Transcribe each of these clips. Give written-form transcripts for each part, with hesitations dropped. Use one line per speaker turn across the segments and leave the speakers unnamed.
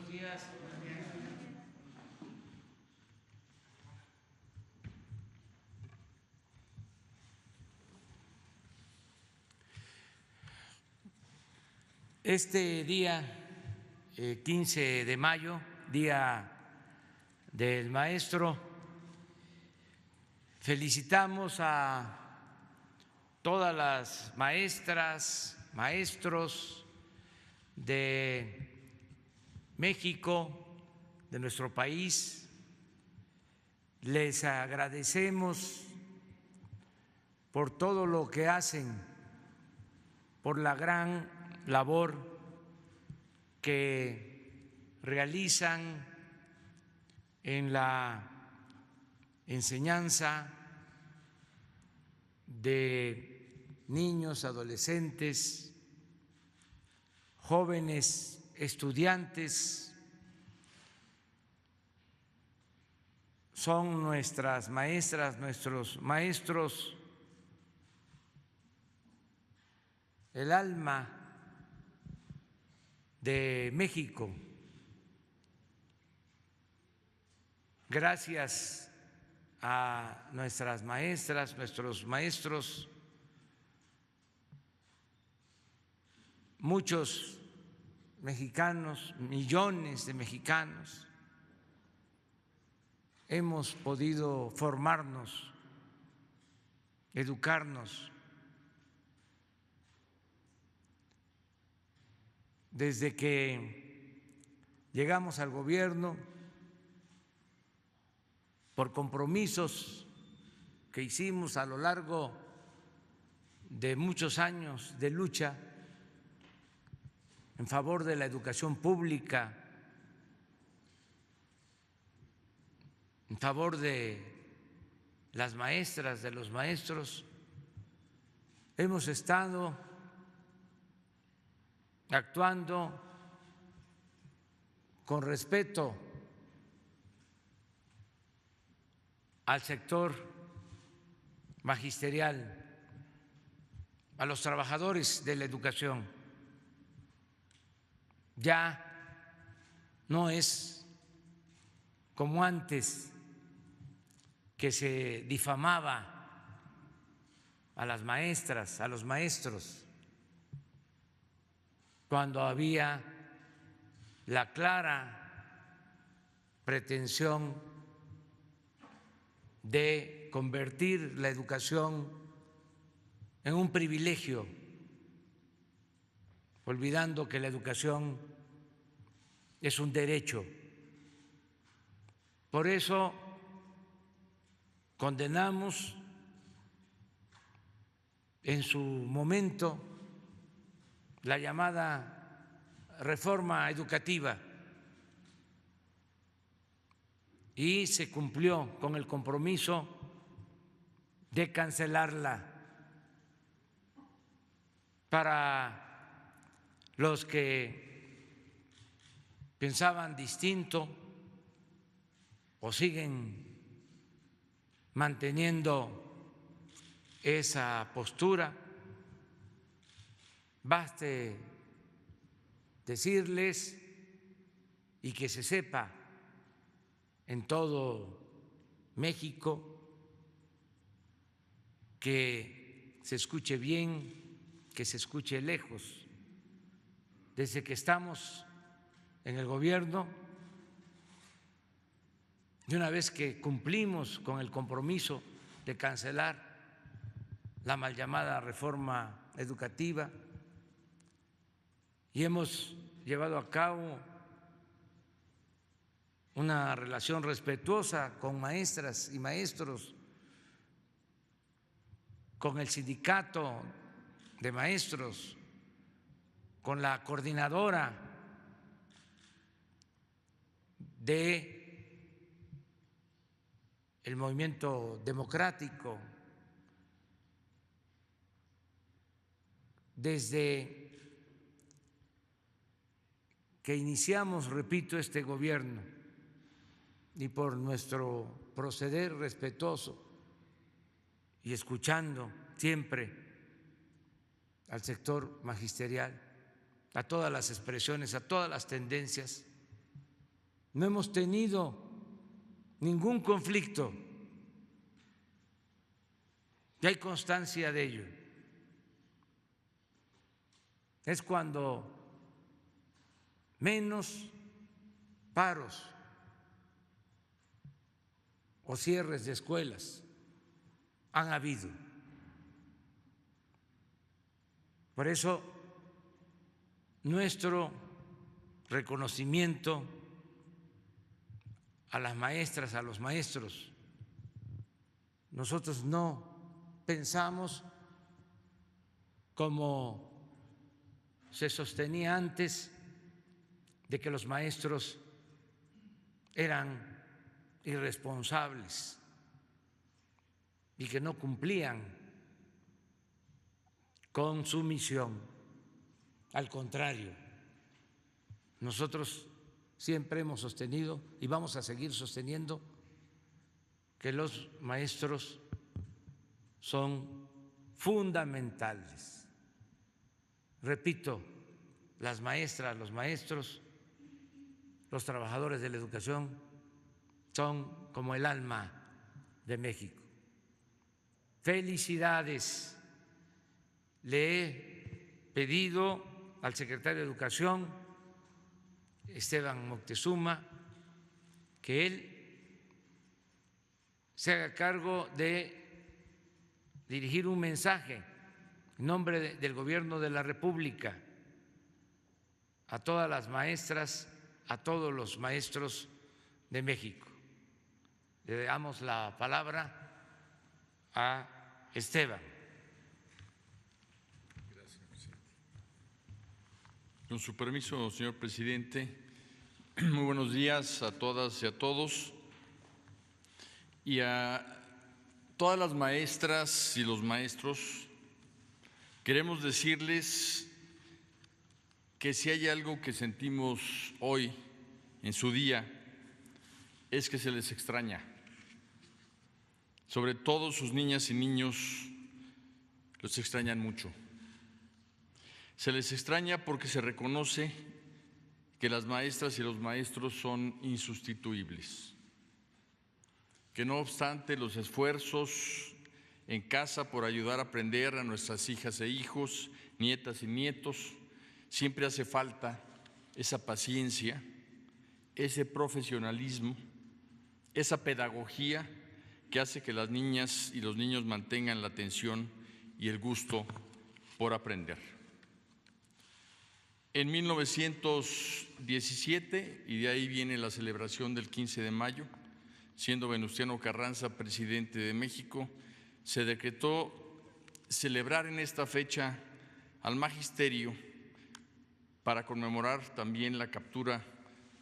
días. Este día, 15 de mayo, Día del Maestro, felicitamos a todas las maestras, maestros de México, de nuestro país. Les agradecemos por todo lo que hacen, por la gran labor que realizan en la enseñanza de niños, adolescentes, jóvenes, estudiantes. Son nuestras maestras, nuestros maestros, el alma de México. Gracias a nuestras maestras, nuestros maestros, muchos mexicanos, millones de mexicanos, hemos podido formarnos, educarnos. Desde que llegamos al gobierno, por compromisos que hicimos a lo largo de muchos años de lucha en favor de la educación pública, en favor de las maestras, de los maestros, hemos estado actuando con respeto al sector magisterial, a los trabajadores de la educación. Ya no es como antes, que se difamaba a las maestras, a los maestros, cuando había la clara pretensión de convertir la educación en un privilegio, olvidando que la educación es un derecho. Por eso condenamos en su momento la llamada reforma educativa y se cumplió con el compromiso de cancelarla. Para los que pensaban distinto o siguen manteniendo esa postura, baste decirles y que se sepa en todo México, que se escuche bien, que se escuche lejos. Desde que estamos en el gobierno, y una vez que cumplimos con el compromiso de cancelar la mal llamada reforma educativa y hemos llevado a cabo una relación respetuosa con maestras y maestros, con el sindicato de maestros, con la coordinadora de el movimiento democrático, desde que iniciamos, repito, este gobierno y por nuestro proceder respetuoso y escuchando siempre al sector magisterial, a todas las expresiones, a todas las tendencias, no hemos tenido ningún conflicto. Y hay constancia de ello. Es cuando menos paros o cierres de escuelas han habido. Por eso, nuestro reconocimiento a las maestras, a los maestros. Nosotros no pensamos como se sostenía antes de que los maestros eran irresponsables y que no cumplían con su misión. Al contrario, nosotros siempre hemos sostenido y vamos a seguir sosteniendo que los maestros son fundamentales. Repito, las maestras, los maestros, los trabajadores de la educación son como el alma de México. Felicidades. Le he pedido al secretario de Educación, Esteban Moctezuma, que él se haga cargo de dirigir un mensaje en nombre del Gobierno de la República a todas las maestras, a todos los maestros de México. Le damos la palabra a Esteban.
Gracias, presidente. Con su permiso, señor presidente, muy buenos días a todas y a todos. Y a todas las maestras y los maestros, queremos decirles que si hay algo que sentimos hoy en su día, es que se les extraña. Sobre todo sus niñas y niños los extrañan mucho. Se les extraña porque se reconoce que las maestras y los maestros son insustituibles, que no obstante los esfuerzos en casa por ayudar a aprender a nuestras hijas e hijos, nietas y nietos, siempre hace falta esa paciencia, ese profesionalismo, esa pedagogía que hace que las niñas y los niños mantengan la atención y el gusto por aprender. En 1917, y de ahí viene la celebración del 15 de mayo, siendo Venustiano Carranza presidente de México, se decretó celebrar en esta fecha al magisterio para conmemorar también la captura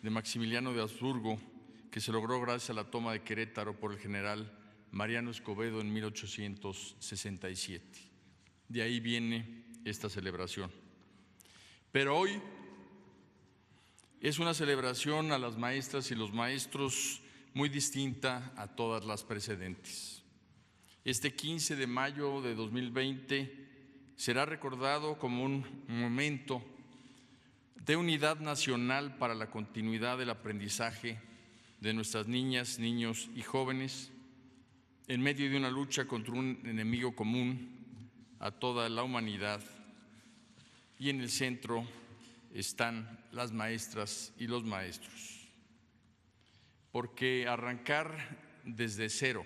de Maximiliano de Habsburgo, que se logró gracias a la toma de Querétaro por el general Mariano Escobedo en 1867. De ahí viene esta celebración. Pero hoy es una celebración a las maestras y los maestros muy distinta a todas las precedentes. Este 15 de mayo de 2020 será recordado como un momento de unidad nacional para la continuidad del aprendizaje de nuestras niñas, niños y jóvenes en medio de una lucha contra un enemigo común a toda la humanidad. Y en el centro están las maestras y los maestros. Porque arrancar desde cero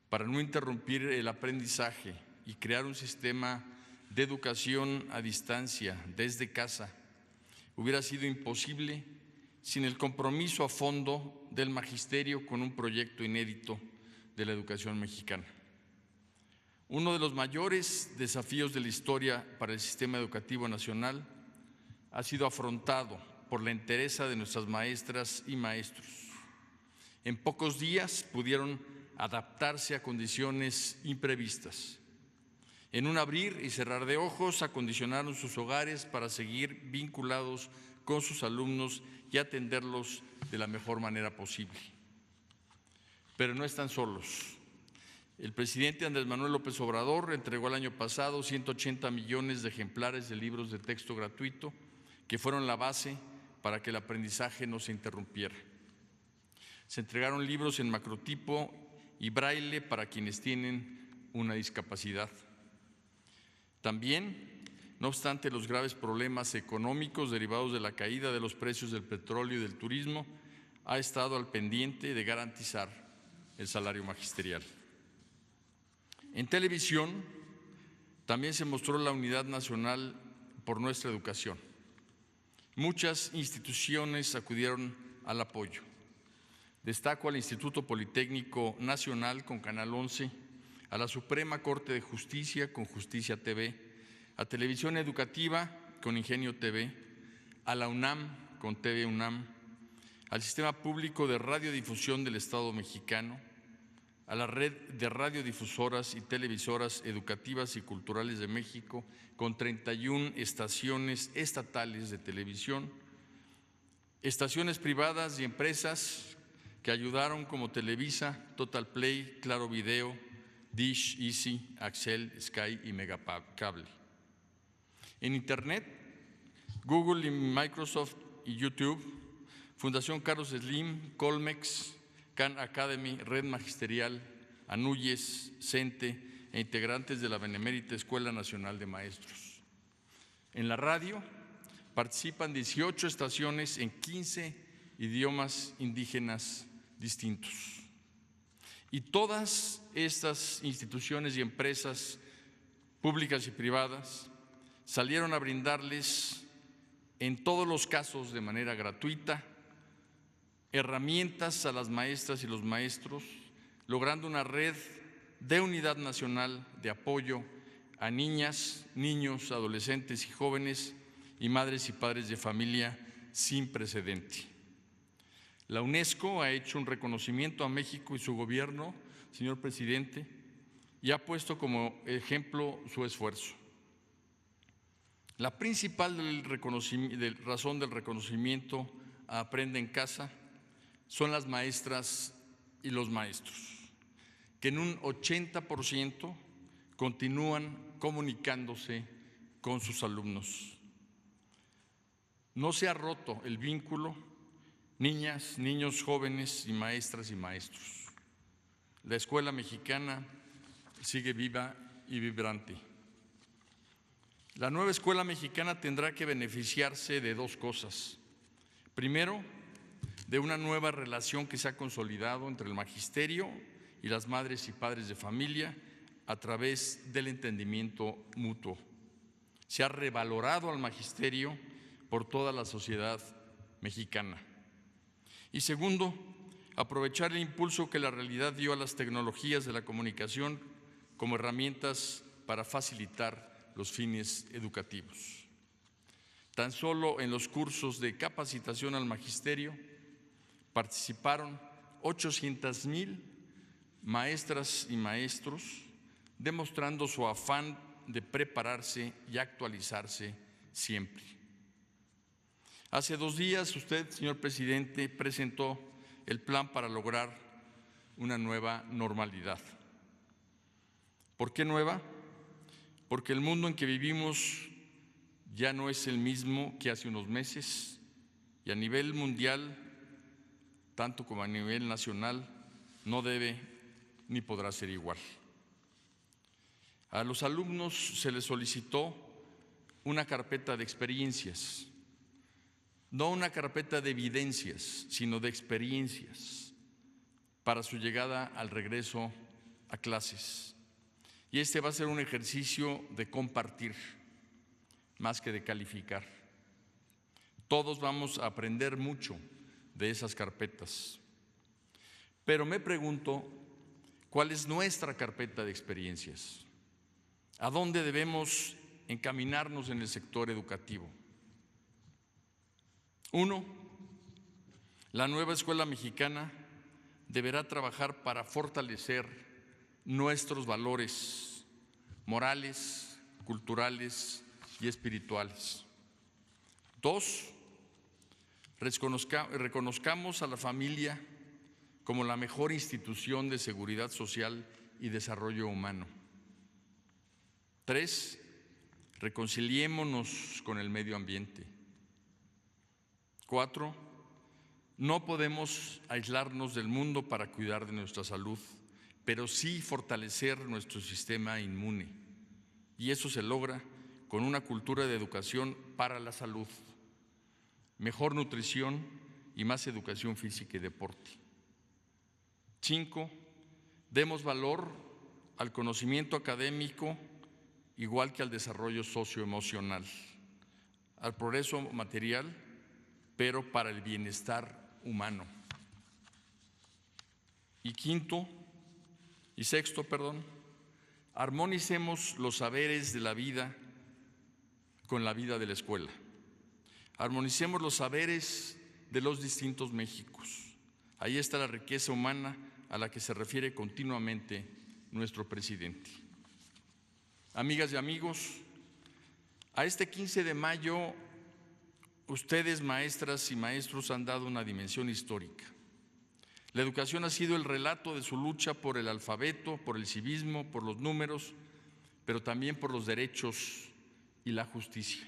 para no interrumpir el aprendizaje y crear un sistema de educación a distancia desde casa hubiera sido imposible sin el compromiso a fondo del magisterio con un proyecto inédito de la educación mexicana. Uno de los mayores desafíos de la historia para el sistema educativo nacional ha sido afrontado por la entereza de nuestras maestras y maestros. En pocos días pudieron adaptarse a condiciones imprevistas. En un abrir y cerrar de ojos acondicionaron sus hogares para seguir vinculados con sus alumnos y atenderlos de la mejor manera posible. Pero no están solos. El presidente Andrés Manuel López Obrador entregó el año pasado 180 millones de ejemplares de libros de texto gratuito que fueron la base para que el aprendizaje no se interrumpiera. Se entregaron libros en macrotipo y braille para quienes tienen una discapacidad. También, no obstante los graves problemas económicos derivados de la caída de los precios del petróleo y del turismo, ha estado al pendiente de garantizar el salario magisterial. En televisión, también se mostró la unidad nacional por nuestra educación. Muchas instituciones acudieron al apoyo. Destaco al Instituto Politécnico Nacional con Canal 11, a la Suprema Corte de Justicia con Justicia TV, a Televisión Educativa con Ingenio TV, a la UNAM con TV UNAM, al Sistema Público de Radiodifusión del Estado Mexicano, a la Red de Radiodifusoras y Televisoras Educativas y Culturales de México con 31 estaciones estatales de televisión, estaciones privadas y empresas que ayudaron como Televisa, Total Play, Claro Video, Dish, Easy, Axel, Sky y Megacable. En Internet, Google y Microsoft y YouTube, Fundación Carlos Slim, Colmex, Khan Academy, Red Magisterial, Anuyes, CENTE e integrantes de la Benemérita Escuela Nacional de Maestros. En la radio participan 18 estaciones en 15 idiomas indígenas distintos. Y todas estas instituciones y empresas públicas y privadas salieron a brindarles, en todos los casos de manera gratuita, herramientas a las maestras y los maestros, logrando una red de unidad nacional de apoyo a niñas, niños, adolescentes y jóvenes y madres y padres de familia sin precedente. La UNESCO ha hecho un reconocimiento a México y su gobierno, señor presidente, y ha puesto como ejemplo su esfuerzo. La principal razón del reconocimiento a Aprende en Casa son las maestras y los maestros, que en un 80% continúan comunicándose con sus alumnos. No se ha roto el vínculo, niñas, niños, jóvenes y maestras y maestros. La escuela mexicana sigue viva y vibrante. La nueva escuela mexicana tendrá que beneficiarse de dos cosas. Primero, de una nueva relación que se ha consolidado entre el magisterio y las madres y padres de familia a través del entendimiento mutuo. Se ha revalorado al magisterio por toda la sociedad mexicana. Y segundo, aprovechar el impulso que la realidad dio a las tecnologías de la comunicación como herramientas para facilitar los fines educativos. Tan solo en los cursos de capacitación al magisterio participaron 800,000 maestras y maestros, demostrando su afán de prepararse y actualizarse siempre. Hace 2 días usted, señor presidente, presentó el plan para lograr una nueva normalidad. ¿Por qué nueva? Porque el mundo en que vivimos ya no es el mismo que hace unos meses y a nivel mundial, tanto como a nivel nacional, no debe ni podrá ser igual. A los alumnos se les solicitó una carpeta de experiencias, no una carpeta de evidencias, sino de experiencias para su llegada al regreso a clases. Y este va a ser un ejercicio de compartir, más que de calificar. Todos vamos a aprender mucho de esas carpetas. Pero me pregunto, ¿cuál es nuestra carpeta de experiencias? ¿A dónde debemos encaminarnos en el sector educativo? 1, la nueva escuela mexicana deberá trabajar para fortalecer nuestros valores morales, culturales y espirituales. 2, reconozcamos a la familia como la mejor institución de seguridad social y desarrollo humano. 3, reconciliémonos con el medio ambiente. 4, no podemos aislarnos del mundo para cuidar de nuestra salud, pero sí fortalecer nuestro sistema inmune. Y eso se logra con una cultura de educación para la salud, mejor nutrición y más educación física y deporte. 5, demos valor al conocimiento académico igual que al desarrollo socioemocional, al progreso material, pero para el bienestar humano. Y sexto, armonicemos los saberes de la vida con la vida de la escuela. Armonicemos los saberes de los distintos Méxicos. Ahí está la riqueza humana a la que se refiere continuamente nuestro presidente. Amigas y amigos, a este 15 de mayo, ustedes, maestras y maestros, han dado una dimensión histórica. La educación ha sido el relato de su lucha por el alfabeto, por el civismo, por los números, pero también por los derechos y la justicia.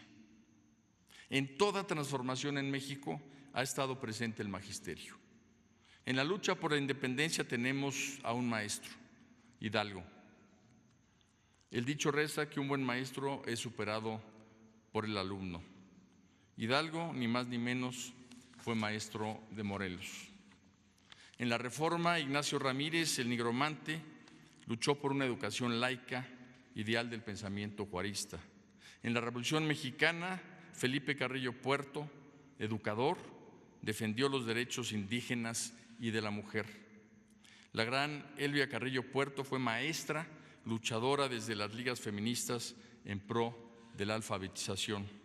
En toda transformación en México ha estado presente el magisterio. En la lucha por la independencia tenemos a un maestro, Hidalgo. El dicho reza que un buen maestro es superado por el alumno. Hidalgo, ni más ni menos, fue maestro de Morelos. En la Reforma, Ignacio Ramírez, el nigromante, luchó por una educación laica, ideal del pensamiento juarista. En la Revolución Mexicana, Felipe Carrillo Puerto, educador, defendió los derechos indígenas y de la mujer. La gran Elvia Carrillo Puerto fue maestra, luchadora desde las ligas feministas en pro de la alfabetización.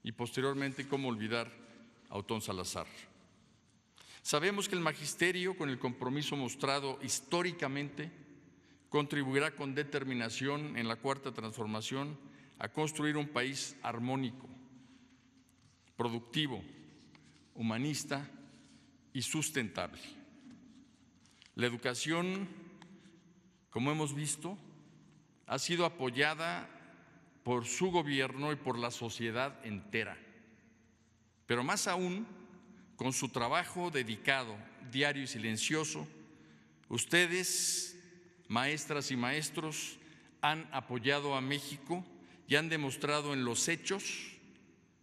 Y posteriormente, ¿cómo olvidar a Otón Salazar? Sabemos que el magisterio, con el compromiso mostrado históricamente, contribuirá con determinación en la Cuarta Transformación a construir un país armónico, productivo, humanista y sustentable. La educación, como hemos visto, ha sido apoyada por su gobierno y por la sociedad entera, pero más aún, con su trabajo dedicado, diario y silencioso, ustedes, maestras y maestros, han apoyado a México y han demostrado en los hechos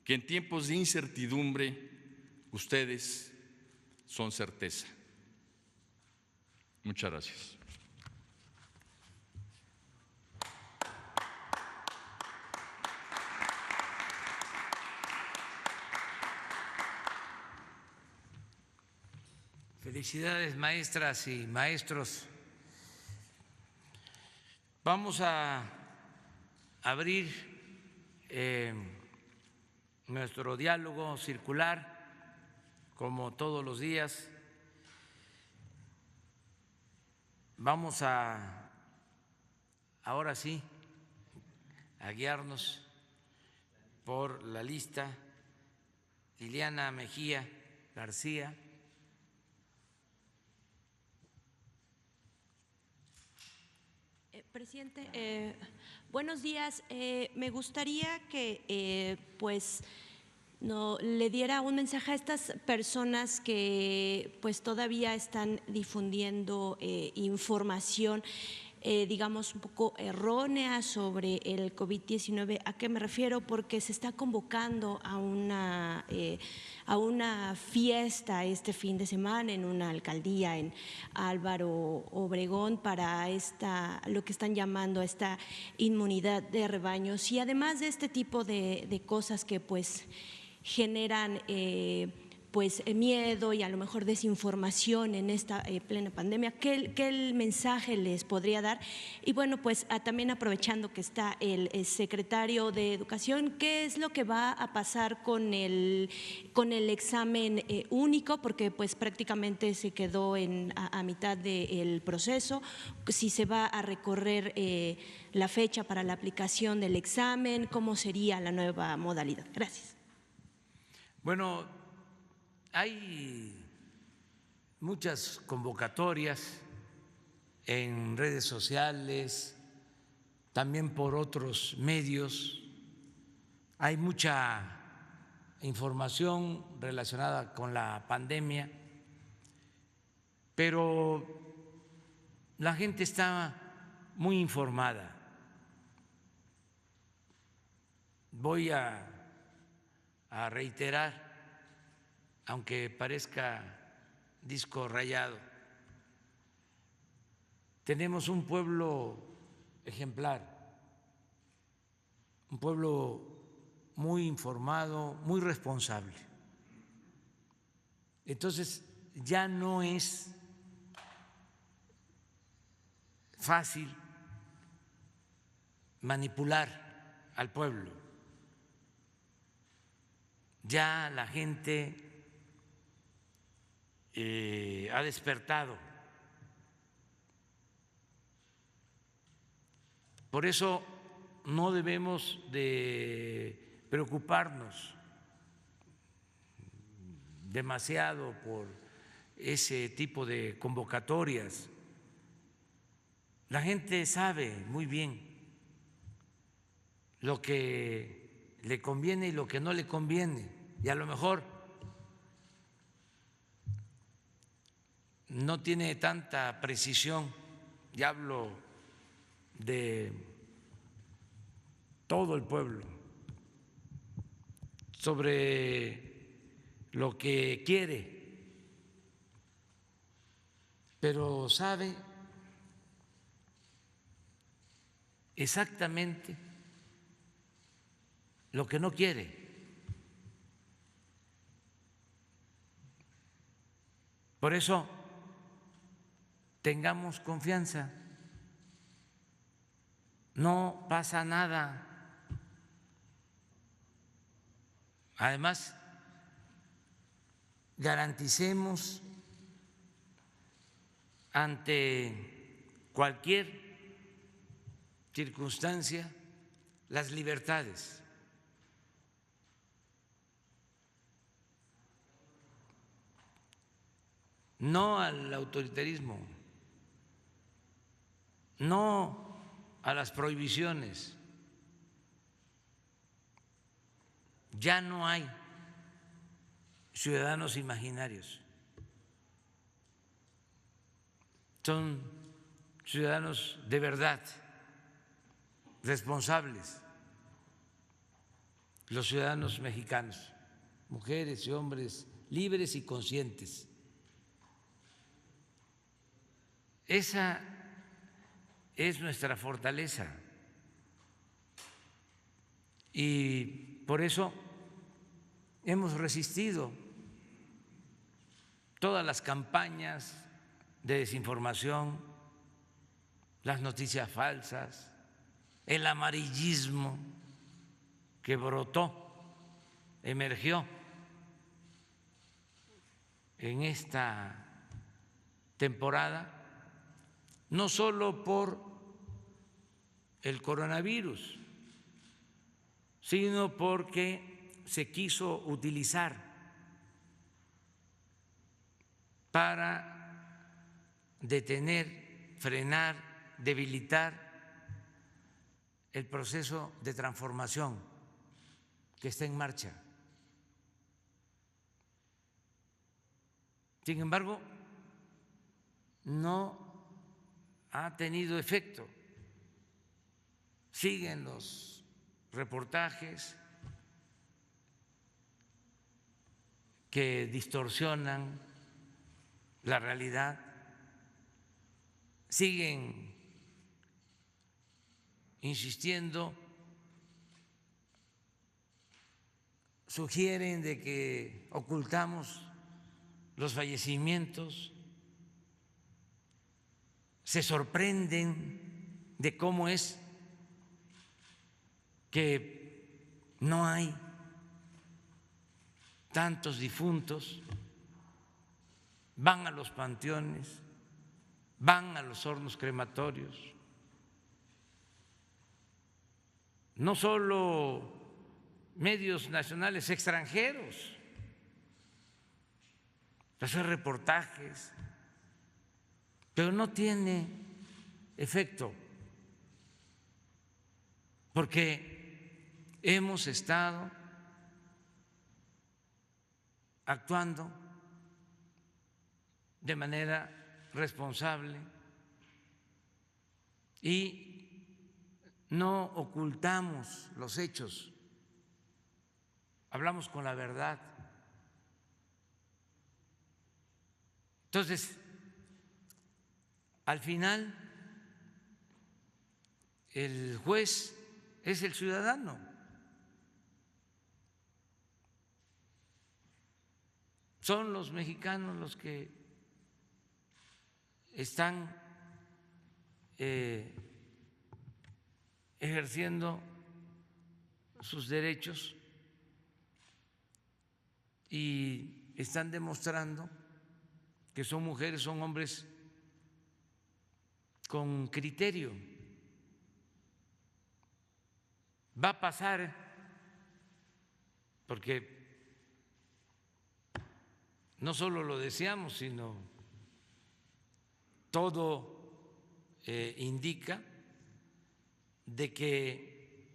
que en tiempos de incertidumbre ustedes son certeza. Muchas gracias.
Felicidades, maestras y maestros. Vamos a abrir nuestro diálogo circular, como todos los días. Vamos ahora sí, a guiarnos por la lista. Liliana Mejía García.
Presidente, buenos días. Me gustaría que le diera un mensaje a estas personas que pues todavía están difundiendo información digamos un poco errónea sobre el COVID-19. ¿A qué me refiero? Porque se está convocando a una fiesta este fin de semana en una alcaldía en Álvaro Obregón para lo que están llamando esta inmunidad de rebaños, y además de este tipo de cosas que pues generan miedo y a lo mejor desinformación en esta plena pandemia. ¿Qué mensaje les podría dar? Y bueno, pues también aprovechando que está el secretario de Educación, ¿qué es lo que va a pasar con el examen único? Porque pues prácticamente se quedó a mitad del proceso. Si se va a recorrer la fecha para la aplicación del examen, ¿cómo sería la nueva modalidad? Gracias.
Bueno, hay muchas convocatorias en redes sociales, también por otros medios. Hay mucha información relacionada con la pandemia, pero la gente está muy informada. Voy a reiterar, aunque parezca disco rayado, tenemos un pueblo ejemplar, un pueblo muy informado, muy responsable. Entonces, ya no es fácil manipular al pueblo. Ya la gente ha despertado. Por eso no debemos de preocuparnos demasiado por ese tipo de convocatorias. La gente sabe muy bien lo que le conviene y lo que no le conviene, y a lo mejor no tiene tanta precisión, y hablo de todo el pueblo, sobre lo que quiere, pero sabe exactamente lo que no quiere. Por eso, tengamos confianza, no pasa nada. Además, garanticemos ante cualquier circunstancia las libertades. No al autoritarismo, no a las prohibiciones. Ya no hay ciudadanos imaginarios, son ciudadanos de verdad, responsables, los ciudadanos mexicanos, mujeres y hombres libres y conscientes. Esa es nuestra fortaleza y por eso hemos resistido todas las campañas de desinformación, las noticias falsas, el amarillismo que brotó, emergió en esta temporada, no solo por el coronavirus, sino porque se quiso utilizar para detener, frenar, debilitar el proceso de transformación que está en marcha. Sin embargo, no ha tenido efecto. Siguen los reportajes que distorsionan la realidad, siguen insistiendo, sugieren de que ocultamos los fallecimientos, se sorprenden de cómo es que no hay tantos difuntos, van a los panteones, van a los hornos crematorios. No solo medios nacionales, extranjeros, hacer reportajes, pero no tiene efecto, porque hemos estado actuando de manera responsable y no ocultamos los hechos, hablamos con la verdad. Entonces, al final, el juez es el ciudadano. Son los mexicanos los que están ejerciendo sus derechos y están demostrando que son mujeres, son hombres con criterio. Va a pasar, porque no solo lo deseamos, sino todo indica de que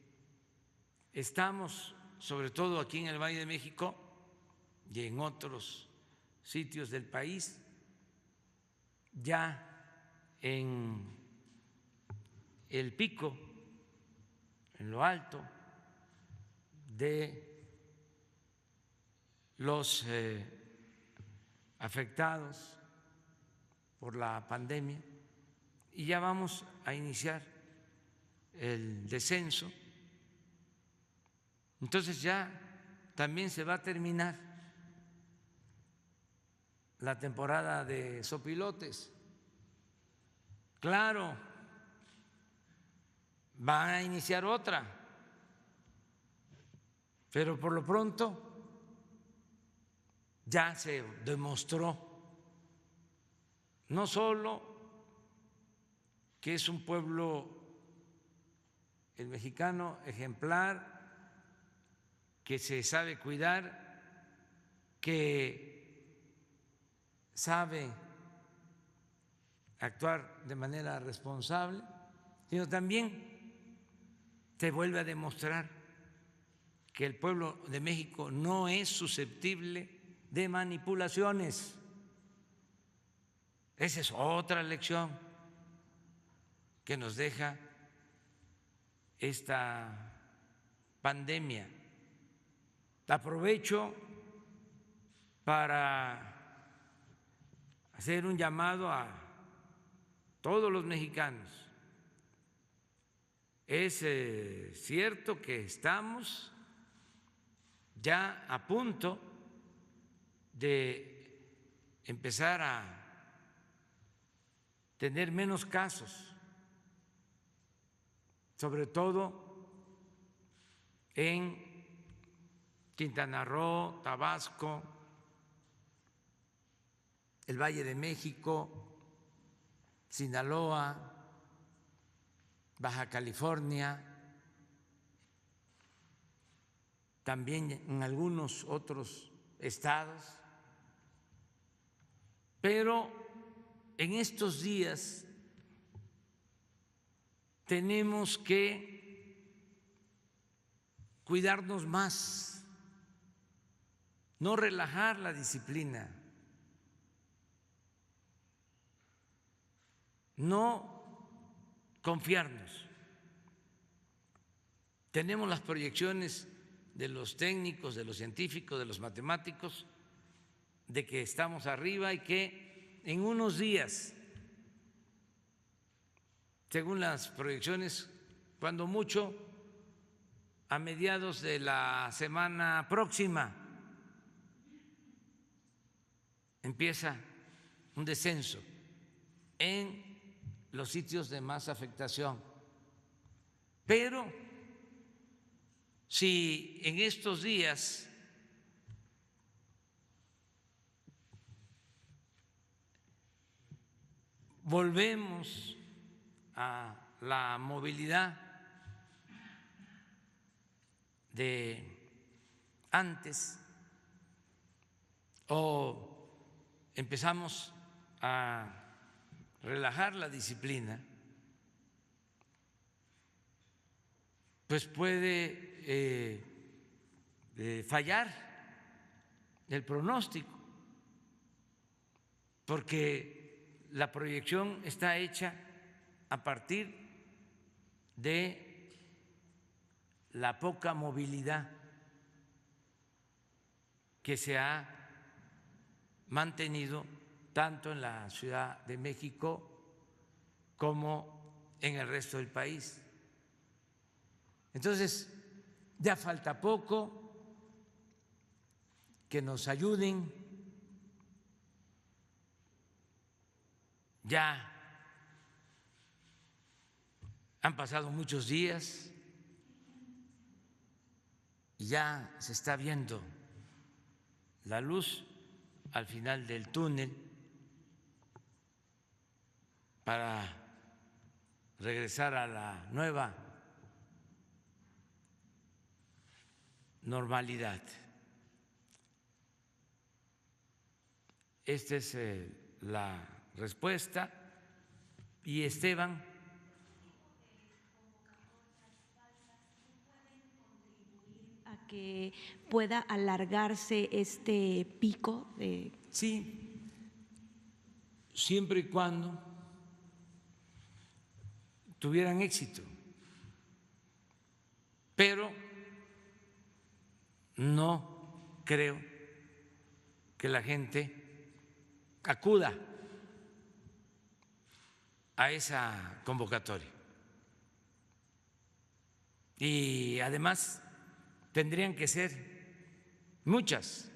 estamos, sobre todo aquí en el Valle de México y en otros sitios del país, ya en el pico, en lo alto de los afectados por la pandemia, y ya vamos a iniciar el descenso. Entonces ya también se va a terminar la temporada de zopilotes. Claro, va a iniciar otra, pero por lo pronto ya se demostró no solo que es un pueblo, el mexicano, ejemplar, que se sabe cuidar, que sabe actuar de manera responsable, sino también se vuelve a demostrar que el pueblo de México no es susceptible de manipulaciones. Esa es otra lección que nos deja esta pandemia. Aprovecho para hacer un llamado a todos los mexicanos. Es cierto que estamos ya a punto de empezar a tener menos casos, sobre todo en Quintana Roo, Tabasco, el Valle de México, Sinaloa, Baja California, también en algunos otros estados, pero en estos días tenemos que cuidarnos más, no relajar la disciplina, no confiarnos. Tenemos las proyecciones de los técnicos, de los científicos, de los matemáticos, de que estamos arriba y que en unos días, según las proyecciones, cuando mucho, a mediados de la semana próxima, empieza un descenso en los sitios de más afectación. Pero si en estos días volvemos a la movilidad de antes o empezamos a relajar la disciplina, pues puede fallar el pronóstico, porque la proyección está hecha a partir de la poca movilidad que se ha mantenido tanto en la Ciudad de México como en el resto del país. Entonces, ya falta poco, que nos ayuden. Ya han pasado muchos días y ya se está viendo la luz al final del túnel para regresar a la nueva normalidad. Esta es la respuesta. Y Esteban.
¿A que pueda alargarse este pico de?
Sí, siempre y cuando tuvieran éxito, pero no creo que la gente acuda a esa convocatoria. Y además tendrían que ser muchas,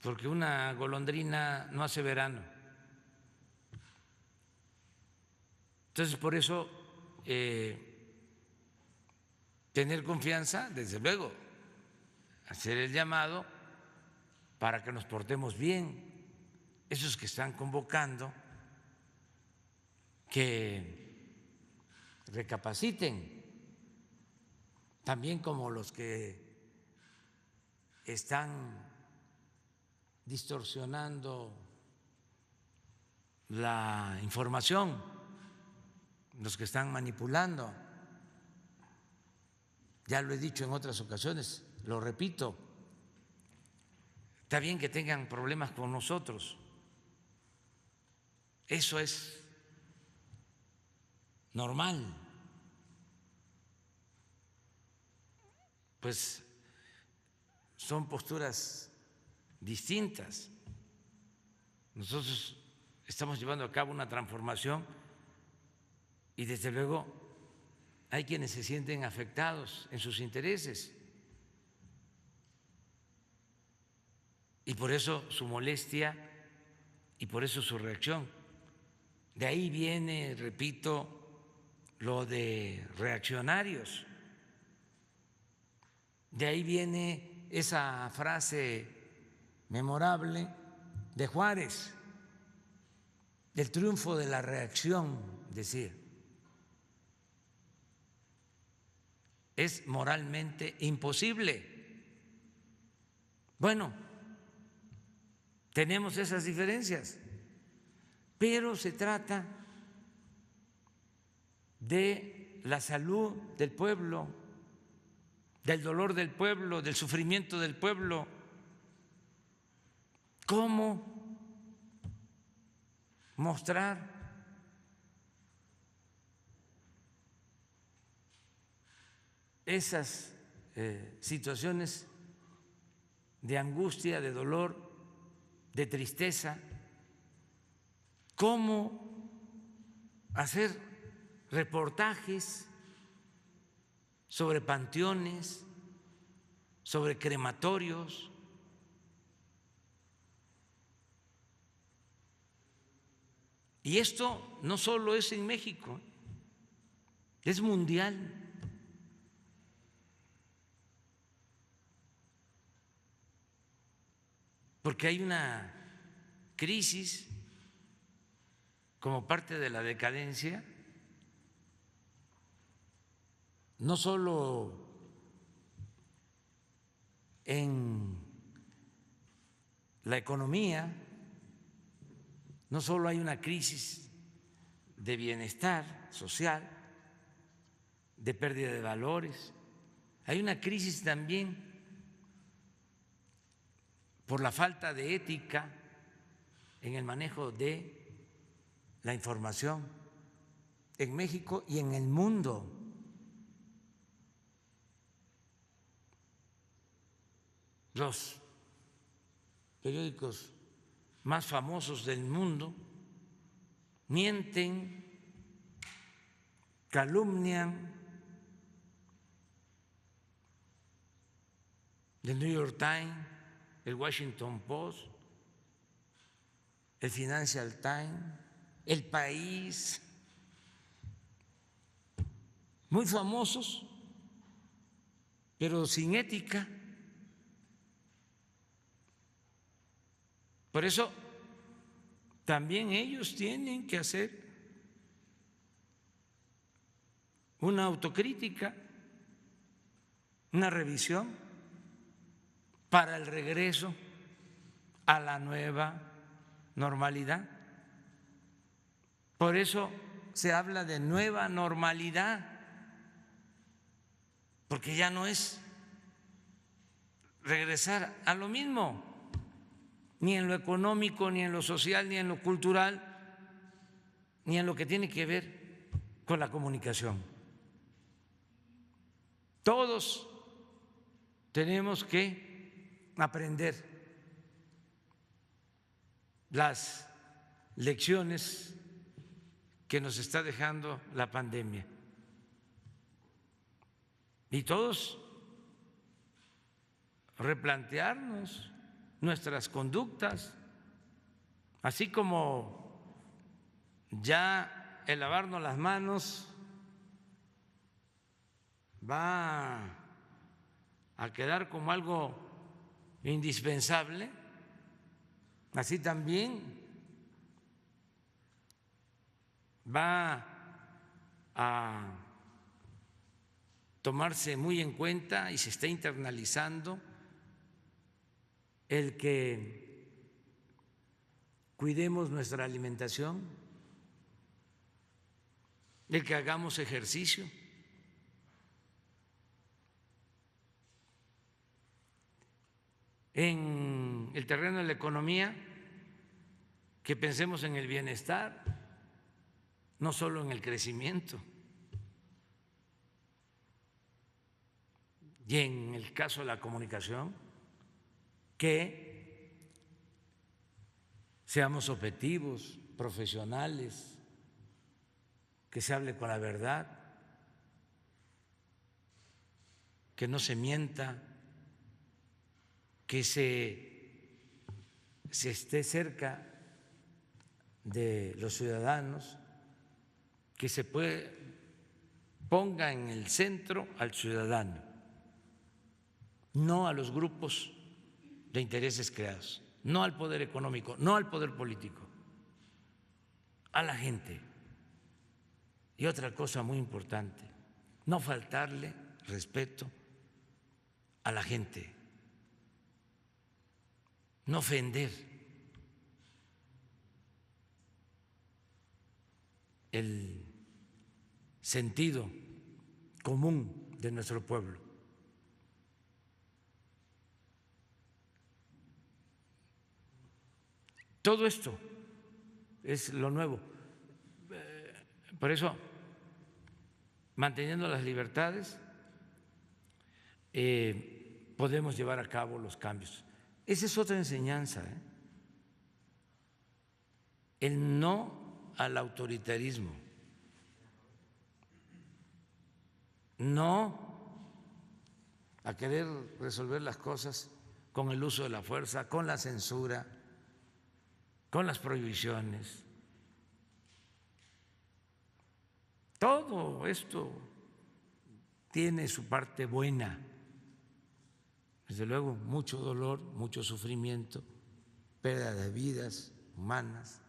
porque una golondrina no hace verano. Entonces, por eso, tener confianza, desde luego, hacer el llamado para que nos portemos bien. Esos que están convocando, que recapaciten, también como los que están distorsionando la información, los que están manipulando. Ya lo he dicho en otras ocasiones, lo repito, está bien que tengan problemas con nosotros, eso es normal, pues son posturas distintas. Nosotros estamos llevando a cabo una transformación y desde luego hay quienes se sienten afectados en sus intereses y por eso su molestia y por eso su reacción. De ahí viene, repito, lo de reaccionarios. De ahí viene esa frase memorable de Juárez, del triunfo de la reacción, decía. Es moralmente imposible. Bueno, tenemos esas diferencias, pero se trata de la salud del pueblo, del dolor del pueblo, del sufrimiento del pueblo. ¿Cómo mostrar esas situaciones de angustia, de dolor, de tristeza? ¿Cómo hacer reportajes sobre panteones, sobre crematorios? Y esto no solo es en México, es mundial. Porque hay una crisis como parte de la decadencia, no solo en la economía, no solo hay una crisis de bienestar social, de pérdida de valores, hay una crisis también por la falta de ética en el manejo de la información en México y en el mundo. Los periódicos más famosos del mundo mienten, calumnian. El New York Times, el Washington Post, el Financial Times, El País, muy famosos, pero sin ética. Por eso también ellos tienen que hacer una autocrítica, una revisión para el regreso a la nueva normalidad. Por eso se habla de nueva normalidad, porque ya no es regresar a lo mismo, ni en lo económico, ni en lo social, ni en lo cultural, ni en lo que tiene que ver con la comunicación. Todos tenemos que aprender las lecciones que nos está dejando la pandemia. Y todos replantearnos nuestras conductas, así como ya el lavarnos las manos va a quedar como algo indispensable, así también va a tomarse muy en cuenta y se está internalizando el que cuidemos nuestra alimentación, el que hagamos ejercicio. En el terreno de la economía, que pensemos en el bienestar, no solo en el crecimiento. Y en el caso de la comunicación, que seamos objetivos, profesionales, que se hable con la verdad, que no se mienta, que se esté cerca de los ciudadanos, que se ponga en el centro al ciudadano, no a los grupos de intereses creados, no al poder económico, no al poder político, a la gente. Y otra cosa muy importante, no faltarle respeto a la gente, no ofender el sentido común de nuestro pueblo. Todo esto es lo nuevo. Por eso, manteniendo las libertades, podemos llevar a cabo los cambios. Esa es otra enseñanza, el no al autoritarismo, no a querer resolver las cosas con el uso de la fuerza, con la censura, con las prohibiciones. Todo esto tiene su parte buena. Desde luego, mucho dolor, mucho sufrimiento, pérdida de vidas humanas,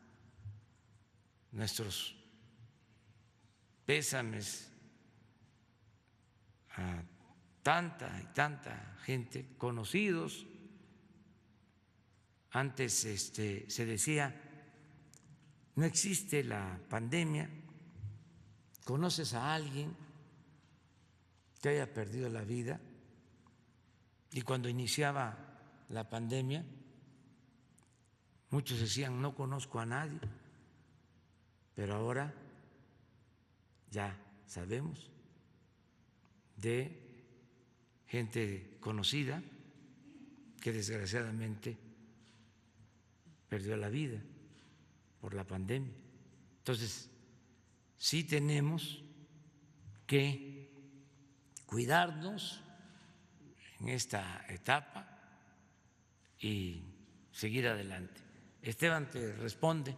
nuestros pésames a tanta y tanta gente, conocidos. Antes se decía, no existe la pandemia, ¿conoces a alguien que haya perdido la vida? Y cuando iniciaba la pandemia, Muchos decían, no conozco a nadie, pero ahora ya sabemos de gente conocida que desgraciadamente perdió la vida por la pandemia. Entonces, sí tenemos que cuidarnos en esta etapa y seguir adelante. Esteban te responde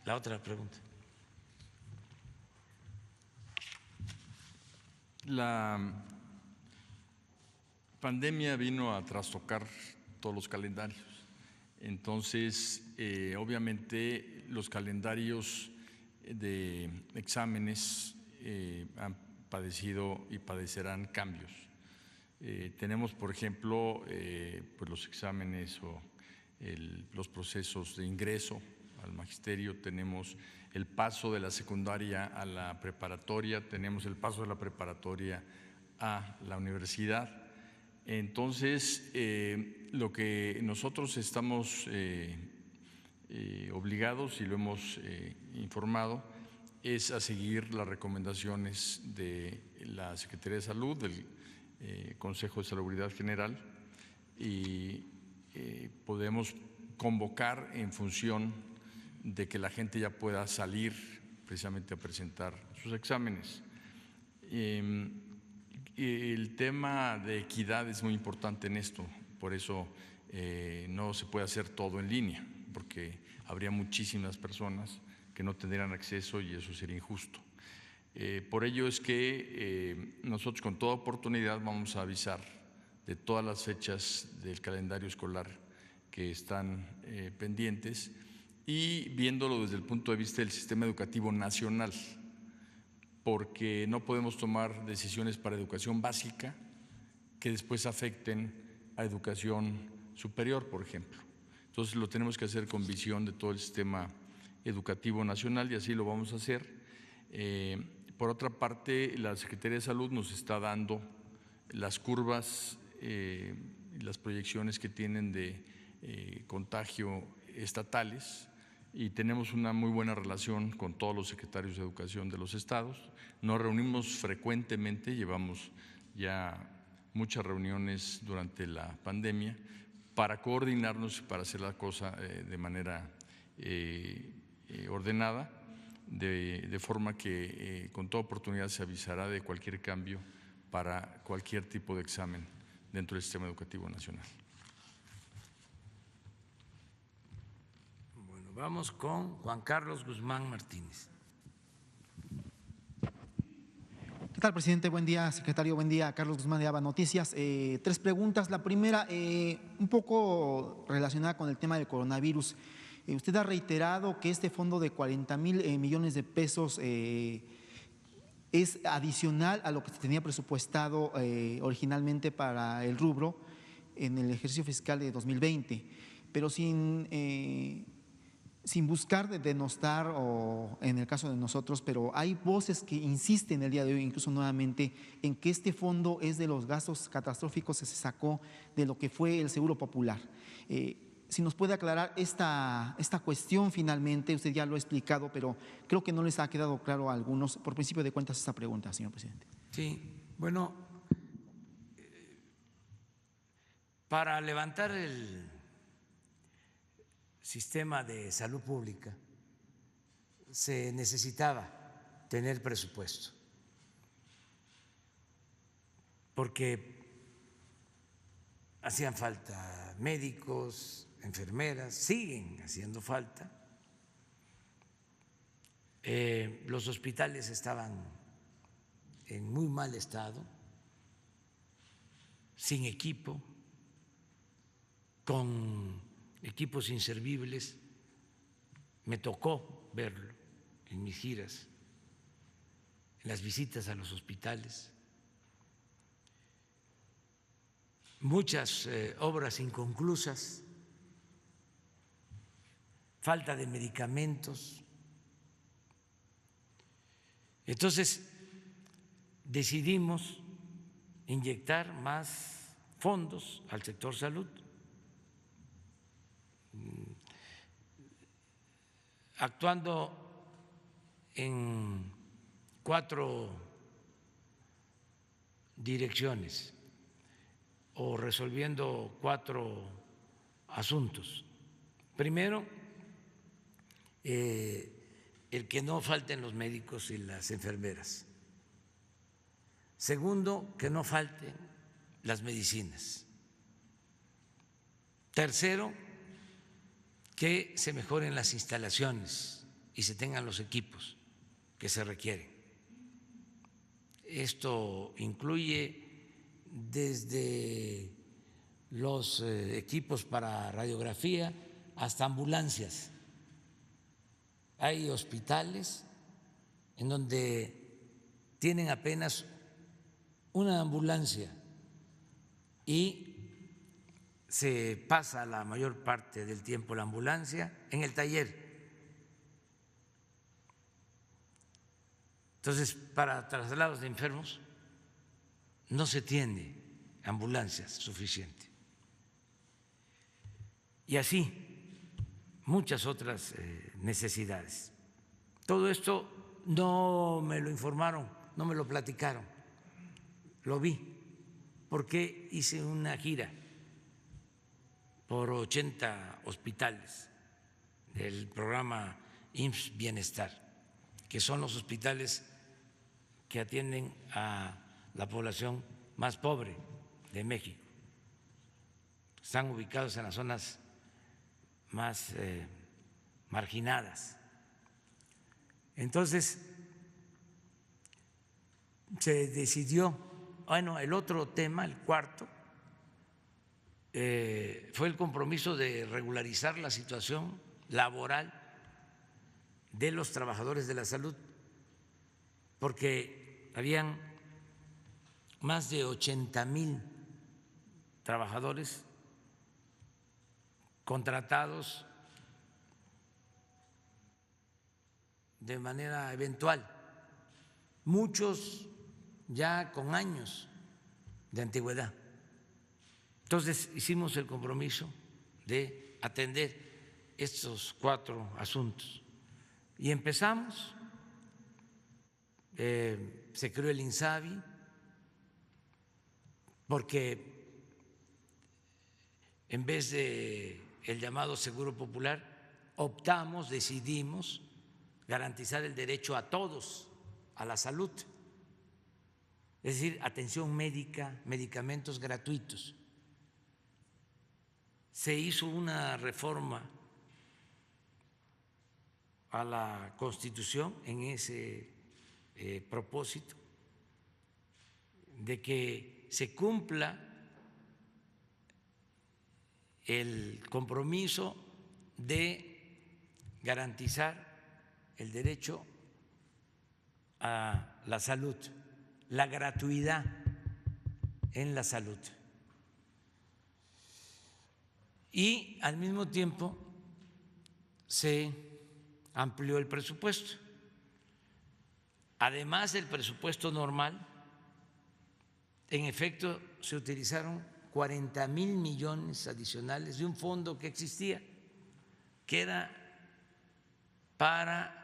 la otra pregunta.
La pandemia vino a trastocar todos los calendarios. Entonces, obviamente, los calendarios de exámenes han padecido y padecerán cambios. Tenemos, por ejemplo, pues los exámenes o los procesos de ingreso al magisterio, tenemos el paso de la secundaria a la preparatoria, tenemos el paso de la preparatoria a la universidad. Entonces, lo que nosotros estamos obligados y lo hemos informado es a seguir las recomendaciones de la Secretaría de Salud, del Consejo de Salubridad General, y podemos convocar en función de que la gente ya pueda salir precisamente a presentar sus exámenes. El tema de equidad es muy importante en esto, por eso no se puede hacer todo en línea, porque habría muchísimas personas que no tendrían acceso y eso sería injusto. Por ello es que nosotros con toda oportunidad vamos a avisar de todas las fechas del calendario escolar que están pendientes y viéndolo desde el punto de vista del sistema educativo nacional, porque no podemos tomar decisiones para educación básica que después afecten a educación superior, por ejemplo. Entonces lo tenemos que hacer con visión de todo el sistema educativo nacional y así lo vamos a hacer. Por otra parte, la Secretaría de Salud nos está dando las curvas y las proyecciones que tienen de contagio estatales y tenemos una muy buena relación con todos los secretarios de educación de los estados. Nos reunimos frecuentemente, llevamos ya muchas reuniones durante la pandemia para coordinarnos y para hacer la cosa de manera ordenada, de forma que con toda oportunidad se avisará de cualquier cambio para cualquier tipo de examen dentro del sistema educativo nacional.
Bueno, vamos con Juan Carlos Guzmán Martínez.
¿Qué tal, presidente? Buen día, secretario. Buen día, Carlos Guzmán de ABA Noticias. Tres preguntas. La primera, un poco relacionada con el tema del coronavirus. Usted ha reiterado que este fondo de 40,000 millones de pesos es adicional a lo que se tenía presupuestado originalmente para el rubro en el ejercicio fiscal de 2020, pero sin buscar denostar o en el caso de nosotros, pero hay voces que insisten el día de hoy, incluso nuevamente, en que este fondo es de los gastos catastróficos que se sacó de lo que fue el Seguro Popular. Si nos puede aclarar esta cuestión finalmente, usted ya lo ha explicado, pero creo que no les ha quedado claro a algunos, por principio de cuentas, esta pregunta, señor presidente.
Sí, bueno, para levantar el sistema de salud pública se necesitaba tener presupuesto, porque hacían falta médicos, enfermeras, siguen haciendo falta. Los hospitales estaban en muy mal estado, sin equipo, con equipos inservibles. Me tocó verlo en mis giras, en las visitas a los hospitales. Muchas obras inconclusas, falta de medicamentos. Entonces decidimos inyectar más fondos al sector salud. actuando en 4 direcciones o resolviendo 4 asuntos. Primero, el que no falten los médicos y las enfermeras. Segundo, que no falten las medicinas. Tercero, que se mejoren las instalaciones y se tengan los equipos que se requieren. Esto incluye desde los equipos para radiografía hasta ambulancias. Hay hospitales en donde tienen apenas una ambulancia y se pasa la mayor parte del tiempo la ambulancia en el taller. Entonces, para traslados de enfermos no se tiene ambulancias suficientes. Y así muchas otras necesidades. Todo esto no me lo informaron, no me lo platicaron, lo vi, porque hice una gira por 80 hospitales del programa IMSS Bienestar, que son los hospitales que atienden a la población más pobre de México. Están ubicados en las zonas más marginadas. Entonces, se decidió, bueno, el otro tema, el cuarto, fue el compromiso de regularizar la situación laboral de los trabajadores de la salud, porque habían más de 80,000 trabajadores contratados de manera eventual, muchos ya con años de antigüedad. Entonces hicimos el compromiso de atender estos 4 asuntos y empezamos. Se creó el INSABI porque en vez de el llamado Seguro Popular decidimos garantizar el derecho a todos a la salud, es decir, atención médica, medicamentos gratuitos. Se hizo una reforma a la Constitución en ese propósito de que se cumpla el compromiso de garantizar el derecho a la salud, la gratuidad en la salud. Y al mismo tiempo se amplió el presupuesto. Además del presupuesto normal, en efecto se utilizaron 40,000 millones adicionales de un fondo que existía, que era para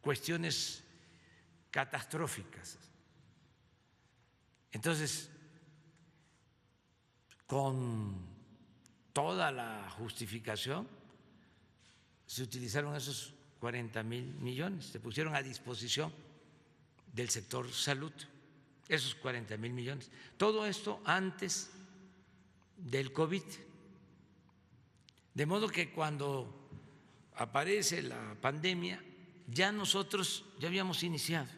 cuestiones catastróficas. Entonces, con toda la justificación, se utilizaron esos 40,000 millones, se pusieron a disposición del sector salud, esos 40,000 millones. Todo esto antes del COVID. De modo que cuando aparece la pandemia, ya nosotros ya habíamos iniciado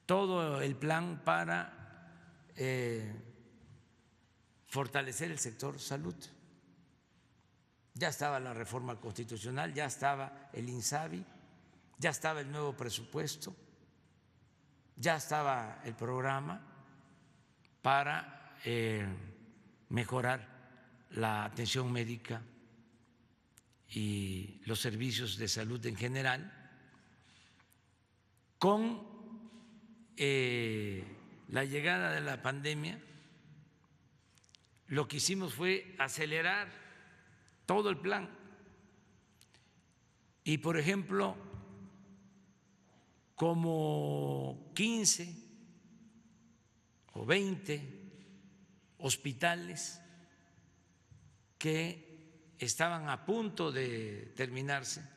todo el plan para fortalecer el sector salud. Ya estaba la reforma constitucional, ya estaba el INSABI, ya estaba el nuevo presupuesto, ya estaba el programa para mejorar la atención médica y los servicios de salud en general. Con la llegada de la pandemia, lo que hicimos fue acelerar todo el plan. Y, por ejemplo, como 15 o 20 hospitales que estaban a punto de terminarse,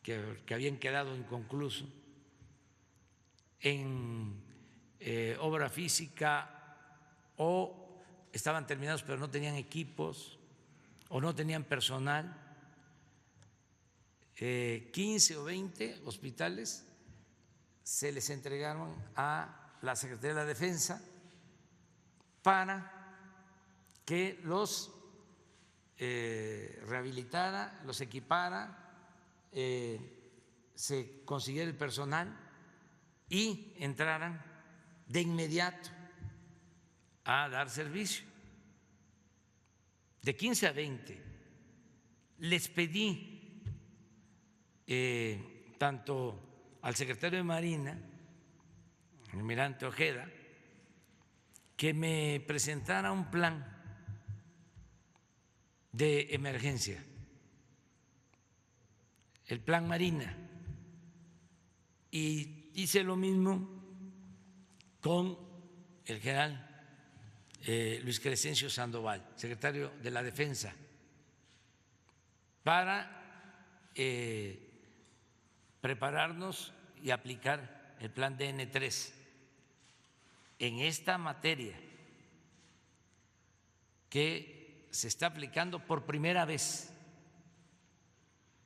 que habían quedado inconclusos en obra física o estaban terminados pero no tenían equipos o no tenían personal, 15 o 20 hospitales se les entregaron a la Secretaría de la Defensa para que los rehabilitara, los equipara, se consiguiera el personal y entraran de inmediato a dar servicio. De 15 a 20 les pedí tanto al secretario de Marina, el almirante Ojeda, que me presentara un plan de emergencia, el plan Marina, y hice lo mismo con el general Luis Crescencio Sandoval, secretario de la Defensa, para prepararnos y aplicar el plan DN3 en esta materia que se está aplicando por primera vez.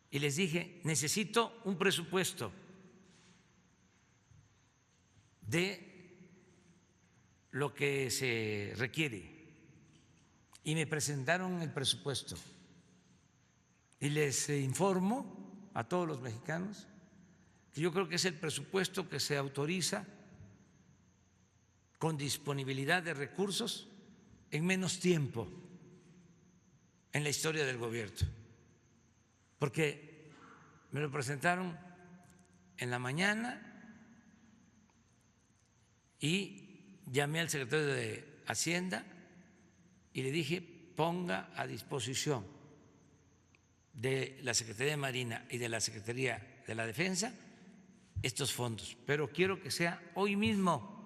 Y les dije, necesito un presupuesto de lo que se requiere. Y me presentaron el presupuesto. Y les informo a todos los mexicanos que yo creo que es el presupuesto que se autoriza con disponibilidad de recursos en menos tiempo en la historia del gobierno, porque me lo presentaron en la mañana y llamé al secretario de Hacienda y le dije, ponga a disposición de la Secretaría de Marina y de la Secretaría de la Defensa estos fondos, pero quiero que sea hoy mismo.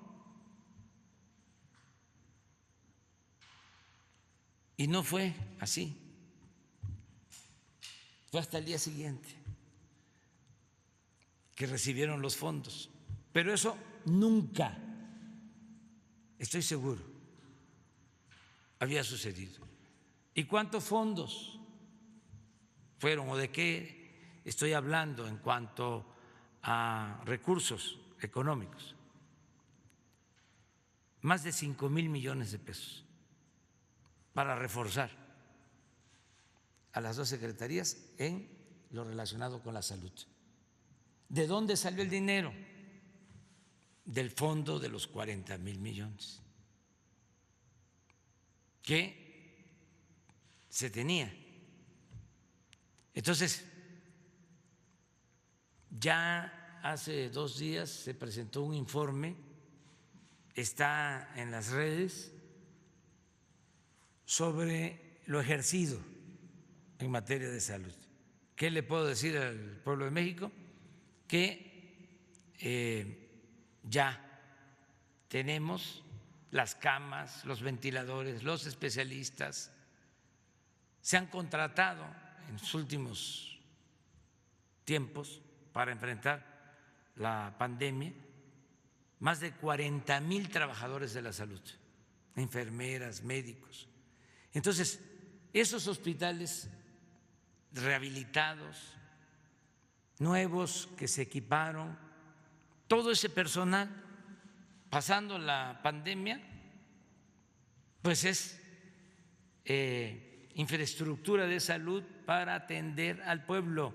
Y no fue así, fue hasta el día siguiente que recibieron los fondos, pero eso nunca, estoy seguro, había sucedido. ¿Y cuántos fondos fueron o de qué estoy hablando en cuanto a recursos económicos? Más de 5,000 millones de pesos para reforzar a las dos secretarías en lo relacionado con la salud. ¿De dónde salió el dinero? Del fondo de los 40,000 millones que se tenía. Entonces, ya hace 2 días se presentó un informe, está en las redes, sobre lo ejercido en materia de salud. ¿Qué le puedo decir al pueblo de México? Que ya tenemos las camas, los ventiladores, los especialistas. Se han contratado en los últimos tiempos para enfrentar la pandemia más de 40,000 trabajadores de la salud, enfermeras, médicos. Entonces, esos hospitales rehabilitados, nuevos que se equiparon, todo ese personal pasando la pandemia, pues es infraestructura de salud para atender al pueblo.